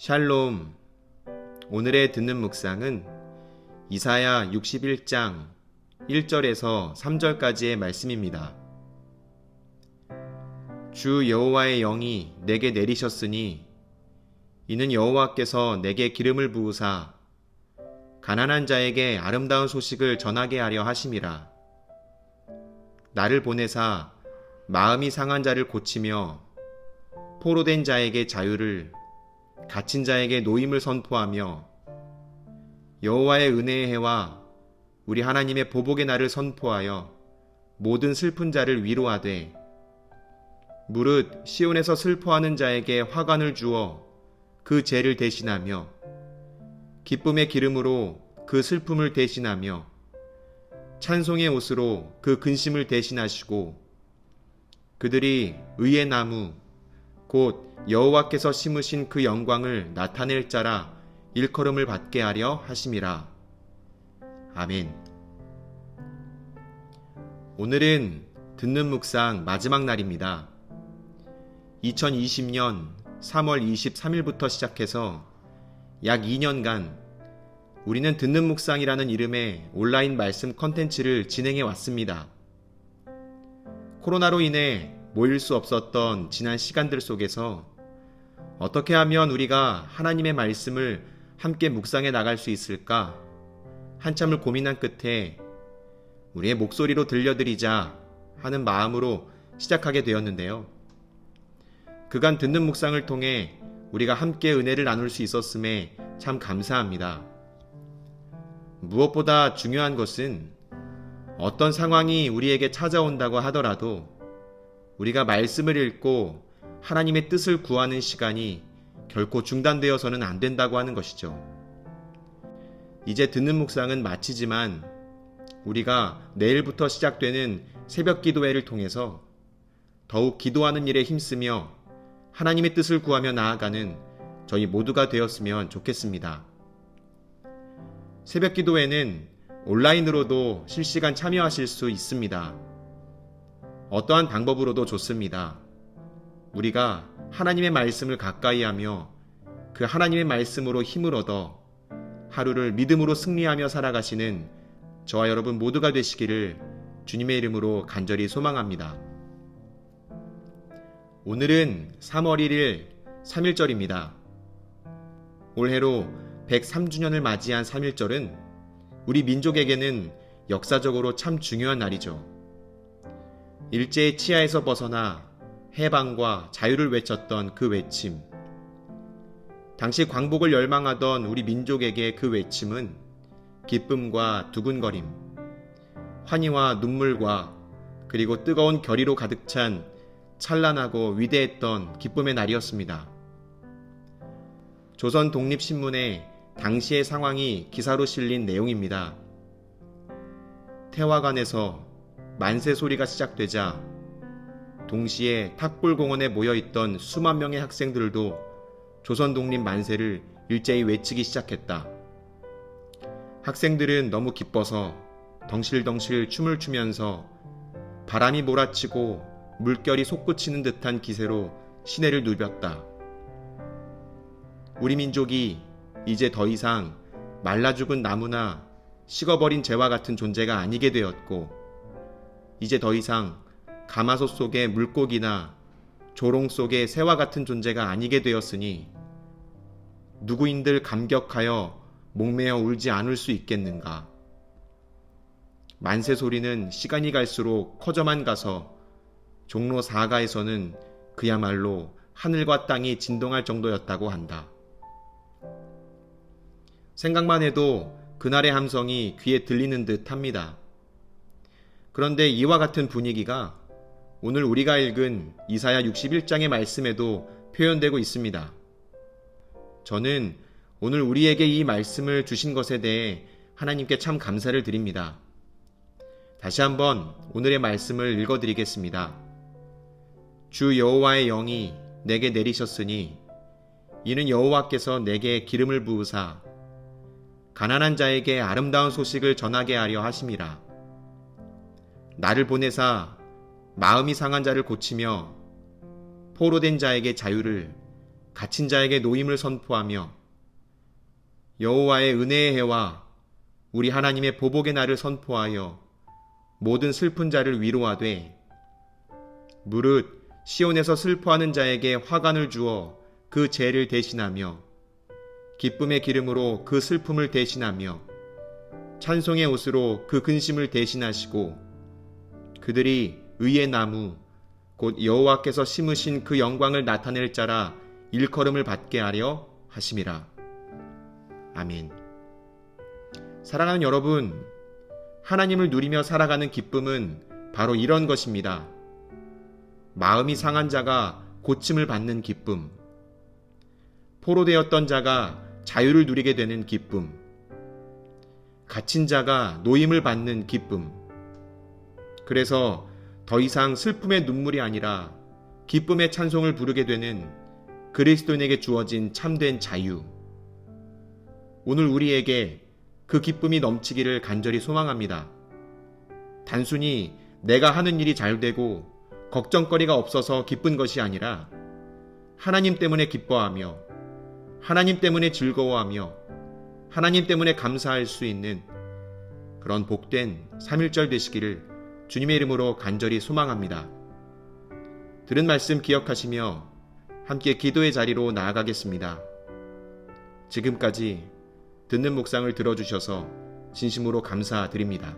샬롬. 오늘의 듣는 묵상은 이사야 61장 1절에서 3절까지의 말씀입니다. 주 여호와의 영이 내게 내리셨으니 이는 여호와께서 내게 기름을 부으사 가난한 자에게 아름다운 소식을 전하게 하려 하심이라. 나를 보내사 마음이 상한 자를 고치며 포로된 자에게 자유를, 갇힌 자에게 노임을 선포하며 여호와의 은혜의 해와 우리 하나님의 보복의 날을 선포하여 모든 슬픈 자를 위로하되 무릇 시온에서 슬퍼하는 자에게 화관을 주어 그 죄를 대신하며 기쁨의 기름으로 그 슬픔을 대신하며 찬송의 옷으로 그 근심을 대신하시고 그들이 의의 나무 곧 여호와께서 심으신 그 영광을 나타낼 자라 일컬음을 받게 하려 하심이라. 아멘. 오늘은 듣는 묵상 마지막 날입니다. 2020년 3월 23일부터 시작해서 약 2년간 우리는 듣는 묵상이라는 이름의 온라인 말씀 컨텐츠를 진행해 왔습니다. 코로나로 인해 모일 수 없었던 지난 시간들 속에서 어떻게 하면 우리가 하나님의 말씀을 함께 묵상해 나갈 수 있을까 한참을 고민한 끝에 우리의 목소리로 들려드리자 하는 마음으로 시작하게 되었는데요. 그간 듣는 묵상을 통해 우리가 함께 은혜를 나눌 수 있었음에 참 감사합니다. 무엇보다 중요한 것은 어떤 상황이 우리에게 찾아온다고 하더라도 우리가 말씀을 읽고 하나님의 뜻을 구하는 시간이 결코 중단되어서는 안 된다고 하는 것이죠. 이제 듣는 묵상은 마치지만 우리가 내일부터 시작되는 새벽 기도회를 통해서 더욱 기도하는 일에 힘쓰며 하나님의 뜻을 구하며 나아가는 저희 모두가 되었으면 좋겠습니다. 새벽 기도회는 온라인으로도 실시간 참여하실 수 있습니다. 어떠한 방법으로도 좋습니다. 우리가 하나님의 말씀을 가까이 하며 그 하나님의 말씀으로 힘을 얻어 하루를 믿음으로 승리하며 살아가시는 저와 여러분 모두가 되시기를 주님의 이름으로 간절히 소망합니다. 오늘은 3월 1일 3.1절입니다. 올해로 103주년을 맞이한 3.1절은 우리 민족에게는 역사적으로 참 중요한 날이죠. 일제의 치하에서 벗어나 해방과 자유를 외쳤던 그 외침. 당시 광복을 열망하던 우리 민족에게 그 외침은 기쁨과 두근거림, 환희와 눈물과 그리고 뜨거운 결의로 가득 찬 찬란하고 위대했던 기쁨의 날이었습니다. 조선 독립신문에 당시의 상황이 기사로 실린 내용입니다. 태화관에서 만세 소리가 시작되자 동시에 탑골공원에 모여있던 수만 명의 학생들도 조선 독립 만세를 일제히 외치기 시작했다. 학생들은 너무 기뻐서 덩실덩실 춤을 추면서 바람이 몰아치고 물결이 솟구치는 듯한 기세로 시내를 누볐다. 우리 민족이 이제 더 이상 말라 죽은 나무나 식어버린 재와 같은 존재가 아니게 되었고 이제 더 이상 가마솥 속의 물고기나 조롱 속의 새와 같은 존재가 아니게 되었으니 누구인들 감격하여 목매어 울지 않을 수 있겠는가. 만세 소리는 시간이 갈수록 커져만 가서 종로 4가에서는 그야말로 하늘과 땅이 진동할 정도였다고 한다. 생각만 해도 그날의 함성이 귀에 들리는 듯 합니다. 그런데 이와 같은 분위기가 오늘 우리가 읽은 이사야 61장의 말씀에도 표현되고 있습니다. 저는 오늘 우리에게 이 말씀을 주신 것에 대해 하나님께 참 감사를 드립니다. 다시 한번 오늘의 말씀을 읽어드리겠습니다. 주 여호와의 영이 내게 내리셨으니 이는 여호와께서 내게 기름을 부으사 가난한 자에게 아름다운 소식을 전하게 하려 하심이라. 나를 보내사 마음이 상한 자를 고치며 포로된 자에게 자유를, 갇힌 자에게 노임을 선포하며 여호와의 은혜의 해와 우리 하나님의 보복의 날을 선포하여 모든 슬픈 자를 위로하되 무릇 시온에서 슬퍼하는 자에게 화관을 주어 그 죄를 대신하며 기쁨의 기름으로 그 슬픔을 대신하며 찬송의 옷으로 그 근심을 대신하시고 그들이 의의 나무 곧 여호와께서 심으신 그 영광을 나타낼 자라 일컬음을 받게 하려 하심이라. 아멘. 사랑하는 여러분, 하나님을 누리며 살아가는 기쁨은 바로 이런 것입니다. 마음이 상한 자가 고침을 받는 기쁨, 포로되었던 자가 자유를 누리게 되는 기쁨, 갇힌 자가 노임을 받는 기쁨. 그래서 더 이상 슬픔의 눈물이 아니라 기쁨의 찬송을 부르게 되는 그리스도인에게 주어진 참된 자유. 오늘 우리에게 그 기쁨이 넘치기를 간절히 소망합니다. 단순히 내가 하는 일이 잘 되고 걱정거리가 없어서 기쁜 것이 아니라 하나님 때문에 기뻐하며 하나님 때문에 즐거워하며 하나님 때문에 감사할 수 있는 그런 복된 3.1절 되시기를 주님의 이름으로 간절히 소망합니다. 들은 말씀 기억하시며 함께 기도의 자리로 나아가겠습니다. 지금까지 듣는 묵상을 들어주셔서 진심으로 감사드립니다.